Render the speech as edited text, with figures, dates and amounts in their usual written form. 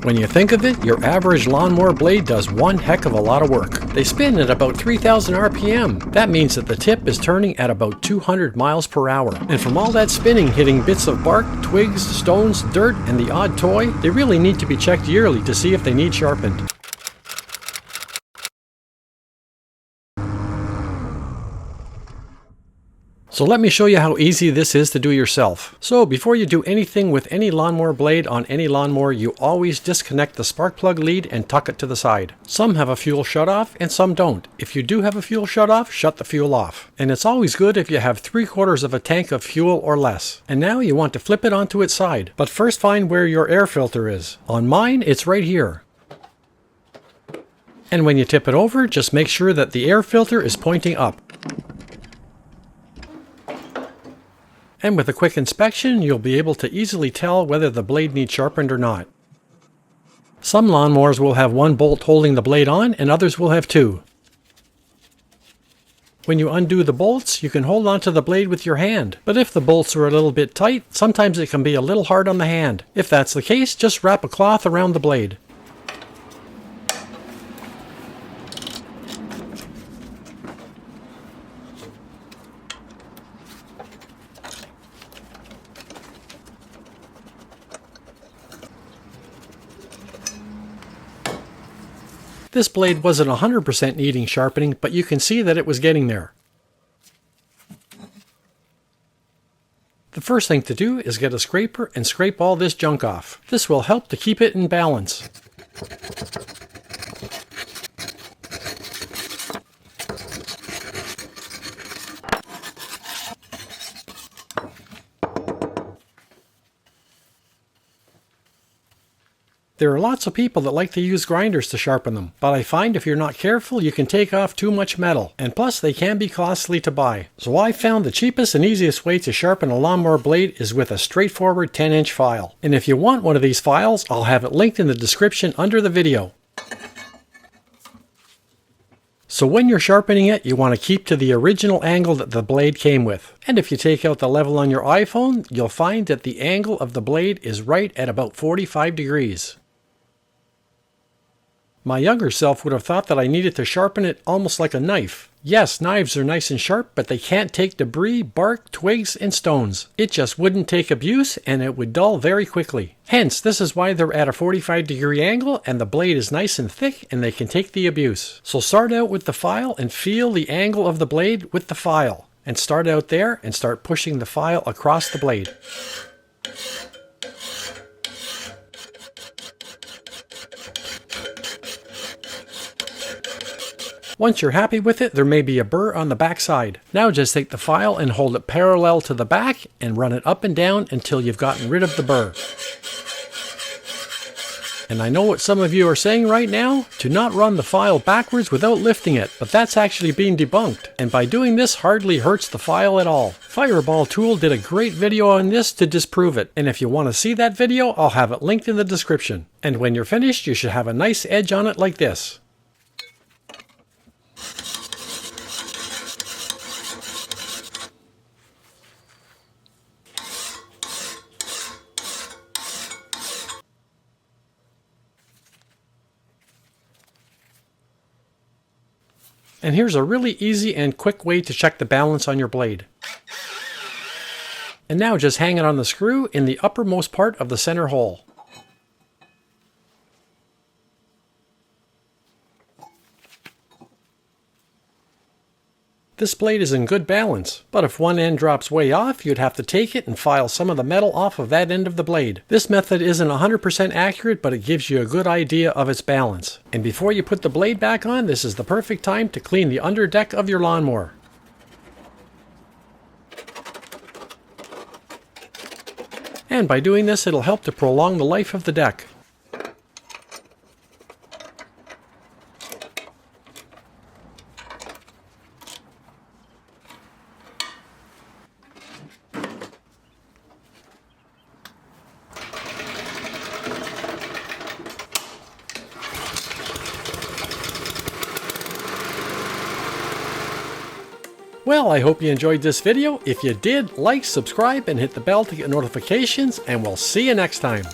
When you think of it, your average lawnmower blade does one heck of a lot of work. They spin at about 3,000 RPM. That means that the tip is turning at about 200 miles per hour. And from all that spinning hitting bits of bark, twigs, stones, dirt, and the odd toy, they really need to be checked yearly to see if they need sharpened. So let me show you how easy this is to do yourself. So before you do anything with any lawnmower blade on any lawnmower, you always disconnect the spark plug lead and tuck it to the side. Some have a fuel shutoff and some don't. If you do have a fuel shutoff, shut the fuel off. And it's always good if you have 3/4 of a tank of fuel or less. And now you want to flip it onto its side. But first find where your air filter is. On mine, it's right here. And when you tip it over, just make sure that the air filter is pointing up. And with a quick inspection, you'll be able to easily tell whether the blade needs sharpened or not. Some lawnmowers will have one bolt holding the blade on, and others will have two. When you undo the bolts, you can hold onto the blade with your hand. But if the bolts are a little bit tight, sometimes it can be a little hard on the hand. If that's the case, just wrap a cloth around the blade. This blade wasn't 100% needing sharpening, but you can see that it was getting there. The first thing to do is get a scraper and scrape all this junk off. This will help to keep it in balance. There are lots of people that like to use grinders to sharpen them, but I find if you're not careful you can take off too much metal, and plus they can be costly to buy. So I found the cheapest and easiest way to sharpen a lawnmower blade is with a straightforward 10-inch file. And if you want one of these files, I'll have it linked in the description under the video. So when you're sharpening it, you want to keep to the original angle that the blade came with. And if you take out the level on your iPhone, you'll find that the angle of the blade is right at about 45 degrees. My younger self would have thought that I needed to sharpen it almost like a knife. Yes, knives are nice and sharp, but they can't take debris, bark, twigs, and stones. It just wouldn't take abuse, and it would dull very quickly. Hence, this is why they're at a 45-degree angle, and the blade is nice and thick, and they can take the abuse. So start out with the file and feel the angle of the blade with the file. And start out there and start pushing the file across the blade. Once you're happy with it, there may be a burr on the back side. Now just take the file and hold it parallel to the back and run it up and down until you've gotten rid of the burr. And I know what some of you are saying right now, to not run the file backwards without lifting it, but that's actually being debunked. And by doing this hardly hurts the file at all. Fireball Tool did a great video on this to disprove it. And if you want to see that video, I'll have it linked in the description. And when you're finished, you should have a nice edge on it like this. And here's a really easy and quick way to check the balance on your blade. And now just hang it on the screw in the uppermost part of the center hole. This blade is in good balance, but if one end drops way off, you'd have to take it and file some of the metal off of that end of the blade. This method isn't 100% accurate, but it gives you a good idea of its balance. And before you put the blade back on, this is the perfect time to clean the under deck of your lawnmower. And by doing this, it'll help to prolong the life of the deck. Well, I hope you enjoyed this video. If you did, like, subscribe, and hit the bell to get notifications, and we'll see you next time.